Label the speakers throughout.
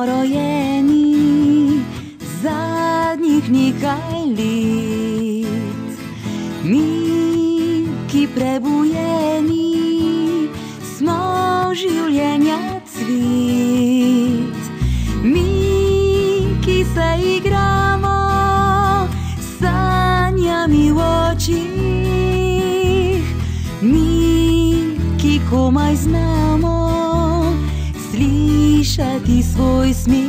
Speaker 1: porojeni zadnjih nekaj let. Mi, ki prebujeni smo življenja cvet. Mi, ki se igramo sanjami v očih. Mi, ki komaj znamo slišati svoj smeh.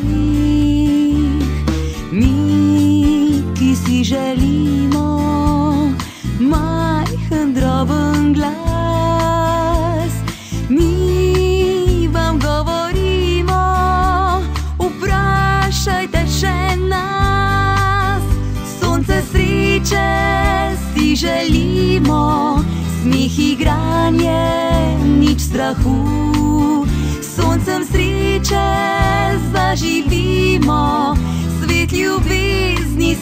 Speaker 1: Mi, ki si želimo majhen droben glas. Mi vam govorimo, vprašajte še nas. Sonce sreče si želimo, smeh, igranje, nič strahu. Soncem sreče zaživimo, svet ljubezni